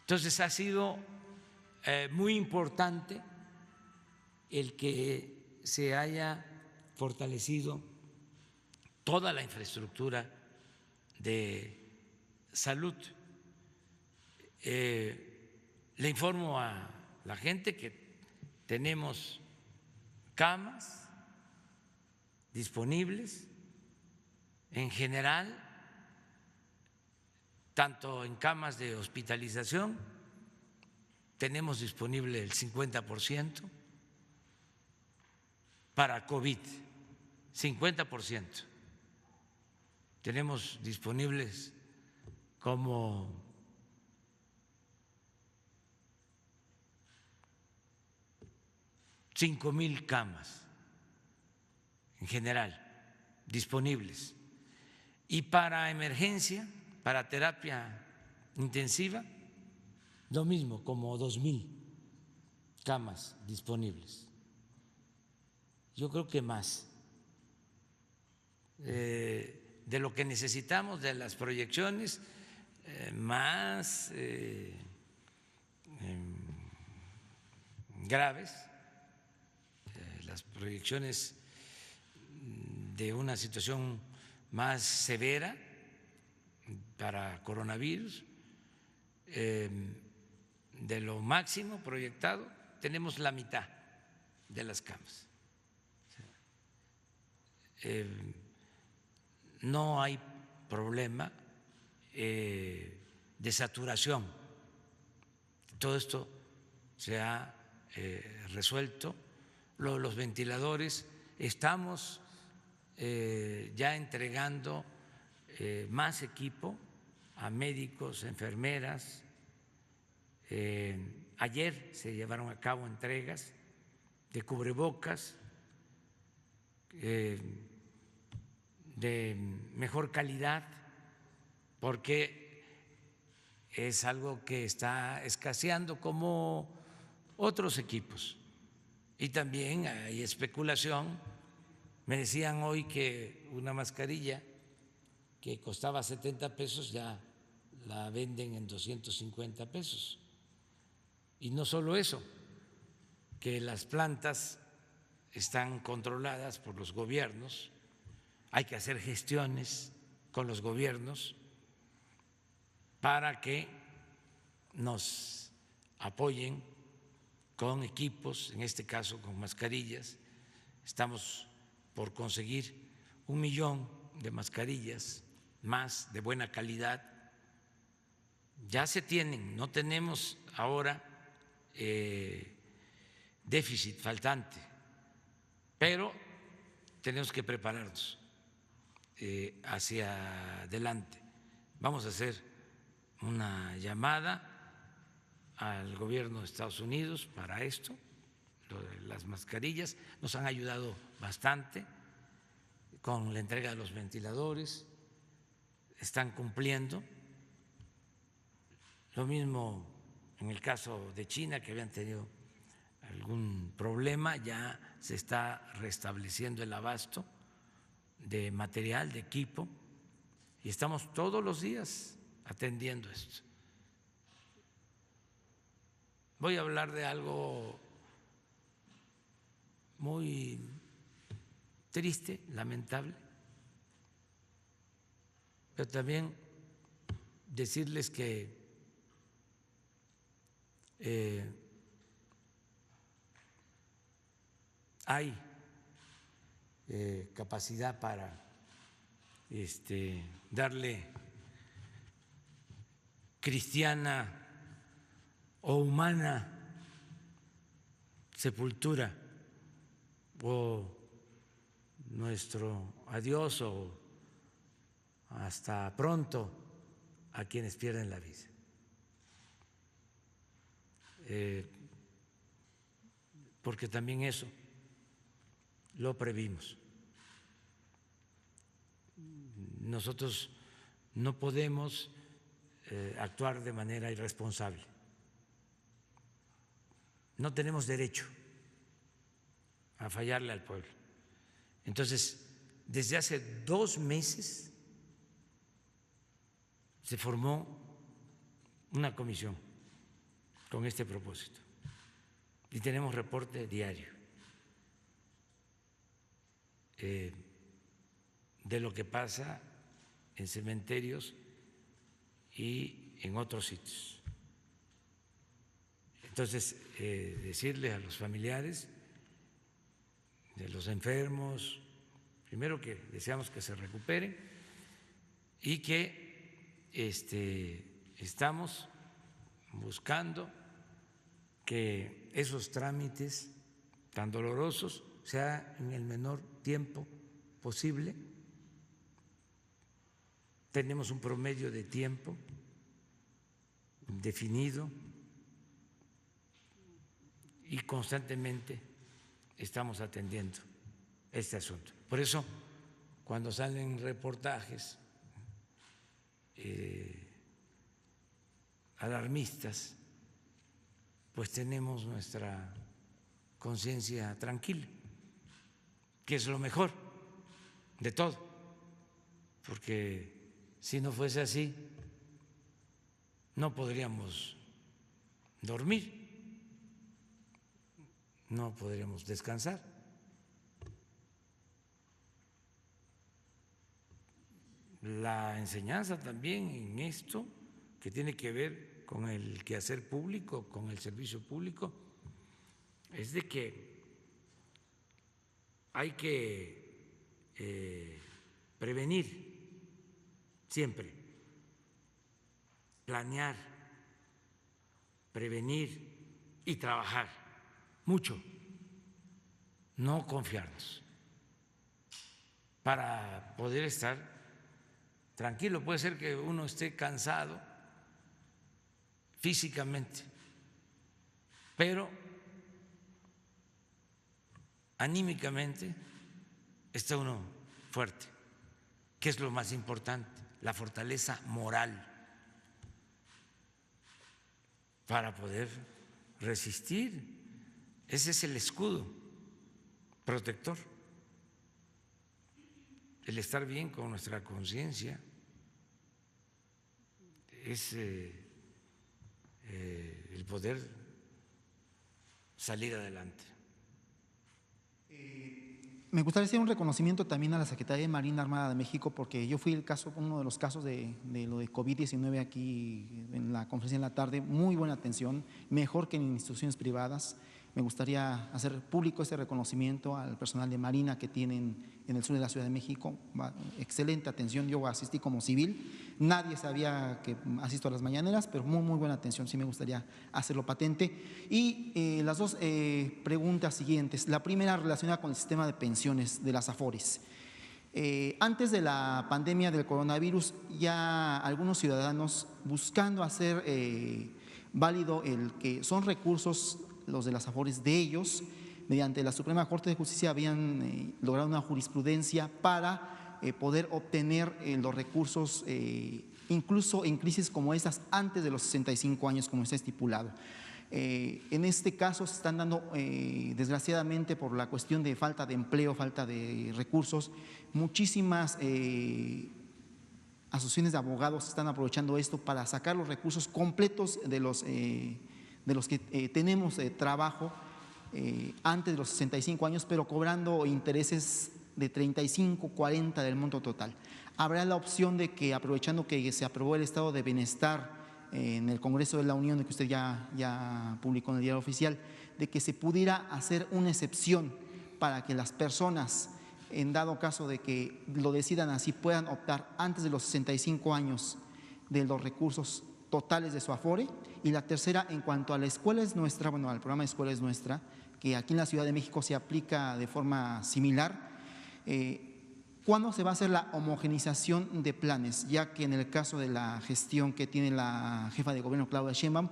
Entonces ha sido muy importante el que se haya fortalecido toda la infraestructura de salud. Le informo a la gente que tenemos camas disponibles en general, tanto en camas de hospitalización, tenemos disponible el 50% para COVID, 50%. Tenemos disponibles como 5,000 camas en general disponibles. Y para emergencia, para terapia intensiva, lo mismo, como 2,000 camas disponibles. Yo creo que más de lo que necesitamos, de las proyecciones, más graves, las proyecciones de una situación más severa para coronavirus, de lo máximo proyectado, tenemos la mitad de las camas. No hay problema de saturación. Todo esto se ha resuelto. Los ventiladores, estamos ya entregando más equipo a médicos, enfermeras. Ayer se llevaron a cabo entregas de cubrebocas de mejor calidad, porque es algo que está escaseando como otros equipos. Y también hay especulación. Me decían hoy que una mascarilla que costaba 70 pesos ya la venden en 250 pesos. Y no solo eso, que las plantas están controladas por los gobiernos, hay que hacer gestiones con los gobiernos para que nos apoyen con equipos, en este caso con mascarillas. Estamos por conseguir 1 millón de mascarillas más de buena calidad. Ya se tienen, no tenemos ahora déficit faltante, pero tenemos que prepararnos hacia adelante. Vamos a hacer una llamada al gobierno de Estados Unidos para esto, lo de las mascarillas. Nos han ayudado bastante con la entrega de los ventiladores, están cumpliendo. Lo mismo en el caso de China, que habían tenido algún problema, ya se está restableciendo el abasto de material, de equipo, y estamos todos los días atendiendo esto. Voy a hablar de algo muy triste, lamentable, pero también decirles que hay capacidad para darle cristiana o humana sepultura o nuestro adiós o hasta pronto a quienes pierden la vida. Porque también eso lo previmos. Nosotros no podemos actuar de manera irresponsable. No tenemos derecho a fallarle al pueblo. Entonces, desde hace 2 meses se formó una comisión con este propósito y tenemos reporte diario de lo que pasa en cementerios y en otros sitios. Entonces, decirle a los familiares de los enfermos, primero que deseamos que se recuperen, y que estamos buscando que esos trámites tan dolorosos sean en el menor tiempo posible. Tenemos un promedio de tiempo definido y constantemente estamos atendiendo este asunto. Por eso, cuando salen reportajes alarmistas, pues tenemos nuestra conciencia tranquila, que es lo mejor de todo, porque si no fuese así, no podríamos dormir, no podríamos descansar. La enseñanza también en esto, que tiene que ver con el quehacer público, con el servicio público, es de que hay que prevenir siempre, planear, prevenir y trabajar mucho, no confiarnos, para poder estar tranquilo. Puede ser que uno esté cansado físicamente, pero anímicamente está uno fuerte, que es lo más importante, la fortaleza moral para poder resistir. Ese es el escudo protector, el estar bien con nuestra conciencia, es el poder salir adelante.
Me gustaría hacer un reconocimiento también a la Secretaría de Marina Armada de México, porque yo fui uno de los casos de lo de COVID-19 aquí en la conferencia en la tarde. Muy buena atención, mejor que en instituciones privadas. Me gustaría hacer público este reconocimiento al personal de Marina que tienen en el sur de la Ciudad de México. Excelente atención, yo asistí como civil, nadie sabía que asisto a las mañaneras, pero muy buena atención, sí me gustaría hacerlo patente. Y las dos preguntas siguientes, la primera relacionada con el sistema de pensiones de las AFORES. Antes de la pandemia del coronavirus, ya algunos ciudadanos buscando hacer válido el que son recursos los de las AFORES de ellos, mediante la Suprema Corte de Justicia habían logrado una jurisprudencia para poder obtener los recursos incluso en crisis como estas antes de los 65 años como está estipulado. En este caso se están dando, desgraciadamente por la cuestión de falta de empleo, falta de recursos, muchísimas asociaciones de abogados están aprovechando esto para sacar los recursos completos de los que tenemos trabajo antes de los 65 años, pero cobrando intereses de 35, 40 del monto total. Habrá la opción de que, aprovechando que se aprobó el estado de bienestar en el Congreso de la Unión, de que usted ya publicó en el Diario Oficial, de que se pudiera hacer una excepción para que las personas, en dado caso de que lo decidan así, puedan optar antes de los 65 años de los recursos totales de su Afore. Y la tercera, en cuanto a la Escuela es Nuestra, bueno, al programa Escuela es Nuestra, que aquí en la Ciudad de México se aplica de forma similar, ¿cuándo se va a hacer la homogenización de planes? Ya que en el caso de la gestión que tiene la jefa de gobierno, Claudia Sheinbaum,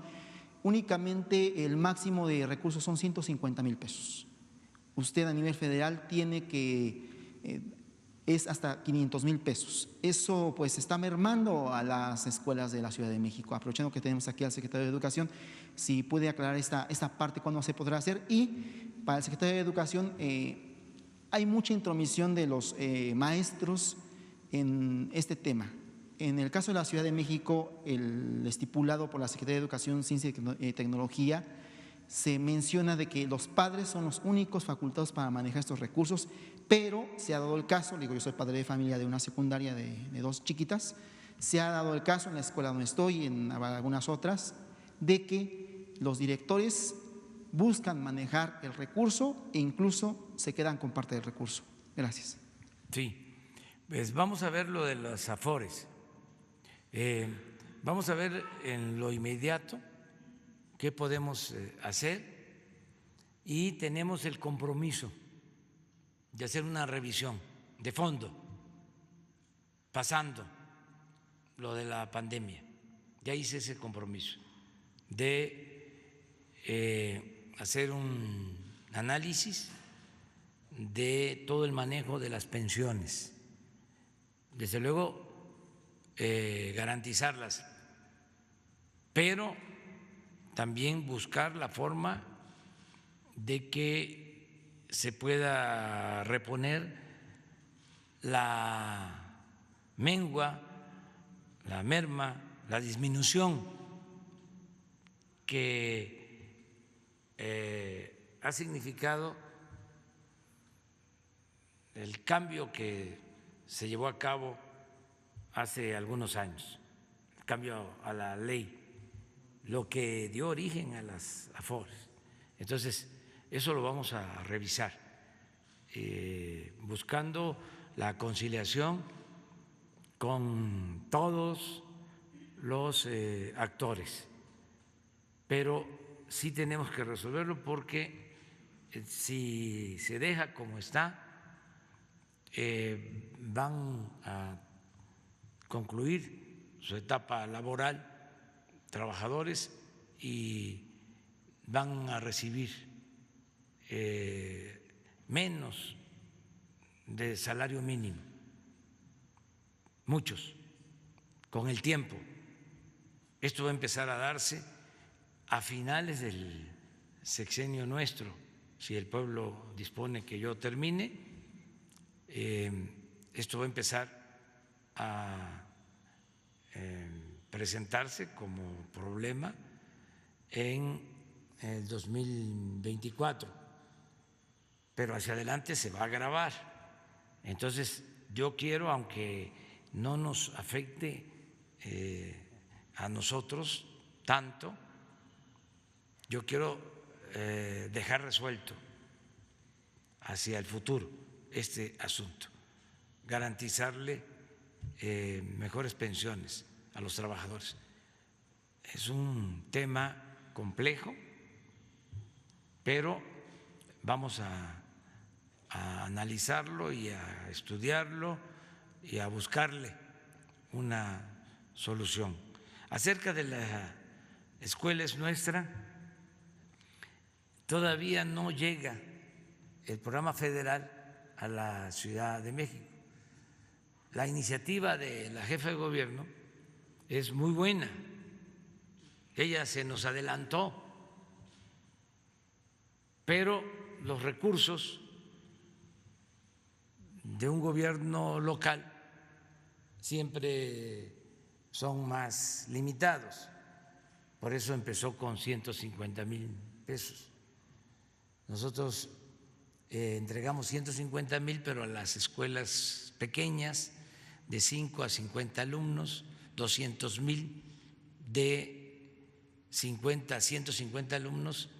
únicamente el máximo de recursos son 150,000 pesos. Usted a nivel federal tiene que… es hasta 500,000 pesos. Eso pues está mermando a las escuelas de la Ciudad de México. Aprovechando que tenemos aquí al secretario de Educación, si puede aclarar esta parte, cuándo se podrá hacer. Y para el secretario de Educación, hay mucha intromisión de los maestros en este tema. En el caso de la Ciudad de México, el estipulado por la Secretaría de Educación, Ciencia y Tecnología, se menciona de que los padres son los únicos facultados para manejar estos recursos, pero se ha dado el caso, digo, yo soy padre de familia de una secundaria de 2 chiquitas, se ha dado el caso en la escuela donde estoy, en algunas otras, de que los directores buscan manejar el recurso e incluso se quedan con parte del recurso. Gracias.
Sí, pues vamos a ver lo de las AFORES. Vamos a ver en lo inmediato qué podemos hacer y tenemos el compromiso de hacer una revisión de fondo, pasando lo de la pandemia. Ya hice ese compromiso de hacer un análisis de todo el manejo de las pensiones, desde luego garantizarlas, pero también buscar la forma de que se pueda reponer la mengua, la merma, la disminución que ha significado el cambio que se llevó a cabo hace algunos años, el cambio a la ley, lo que dio origen a las AFORES. Entonces, eso lo vamos a revisar, buscando la conciliación con todos los actores, pero sí tenemos que resolverlo porque si se deja como está, van a concluir su etapa laboral trabajadores y van a recibir menos de salario mínimo, muchos, con el tiempo. Esto va a empezar a darse a finales del sexenio nuestro, si el pueblo dispone que yo termine. Esto va a empezar a presentarse como problema en el 2024, pero hacia adelante se va a agravar. Entonces, yo quiero, aunque no nos afecte a nosotros tanto, yo quiero dejar resuelto hacia el futuro este asunto, garantizarle mejores pensiones a los trabajadores. Es un tema complejo, pero vamos a analizarlo y a estudiarlo y a buscarle una solución. Acerca de la escuela es nuestra, todavía no llega el programa federal a la Ciudad de México. La iniciativa de la jefa de gobierno es muy buena. Ella se nos adelantó, pero los recursos de un gobierno local siempre son más limitados. Por eso empezó con 150,000 pesos. Nosotros entregamos 150,000, pero a las escuelas pequeñas de 5 a 50 alumnos, 200,000 de 50 a 150 alumnos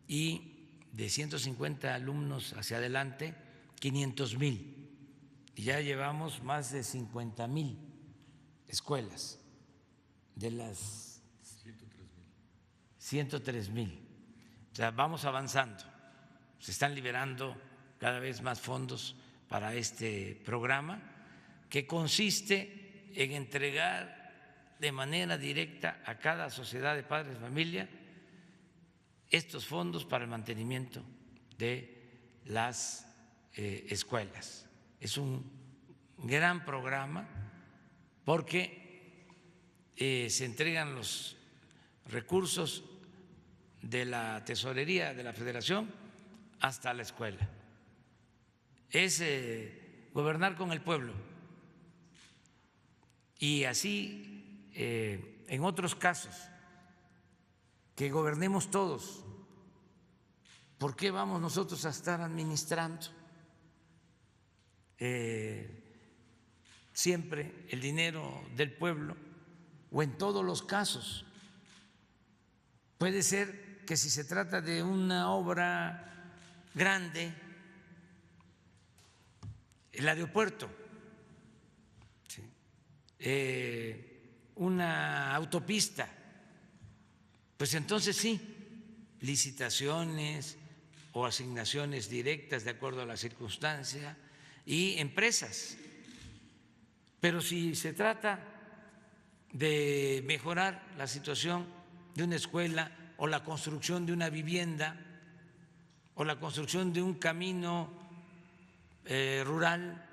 y de 150 alumnos hacia adelante 500,000. Y ya llevamos más de 50,000 escuelas de las 103,000. O sea, vamos avanzando. Se están liberando cada vez más fondos para este programa, que consiste en entregar de manera directa a cada sociedad de padres de familia estos fondos para el mantenimiento de las escuelas. Es un gran programa porque se entregan los recursos de la tesorería de la Federación hasta la escuela. Es gobernar con el pueblo. Y así, en otros casos, que gobernemos todos. ¿Por qué vamos nosotros a estar administrando siempre el dinero del pueblo? O en todos los casos. Puede ser que si se trata de una obra grande, el aeropuerto, ¿sí?, una autopista, pues entonces sí, licitaciones o asignaciones directas de acuerdo a la circunstancia y empresas. Pero si se trata de mejorar la situación de una escuela o la construcción de una vivienda o la construcción de un camino rural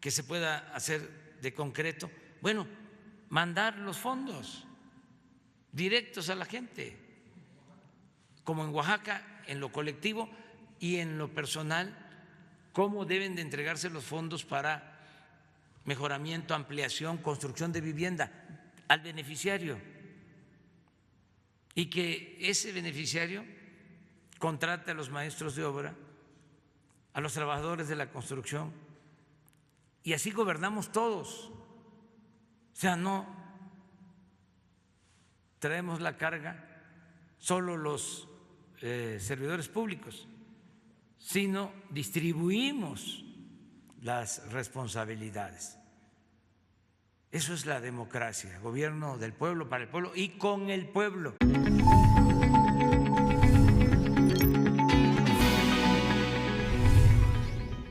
que se pueda hacer de concreto, bueno, mandar los fondos directos a la gente, como en Oaxaca, en lo colectivo y en lo personal, cómo deben de entregarse los fondos para mejoramiento, ampliación, construcción de vivienda al beneficiario y que ese beneficiario contrate a los maestros de obra, a los trabajadores de la construcción, y así gobernamos todos. O sea, no traemos la carga solo los servidores públicos, sino distribuimos las responsabilidades. Eso es la democracia, gobierno del pueblo, para el pueblo y con el pueblo.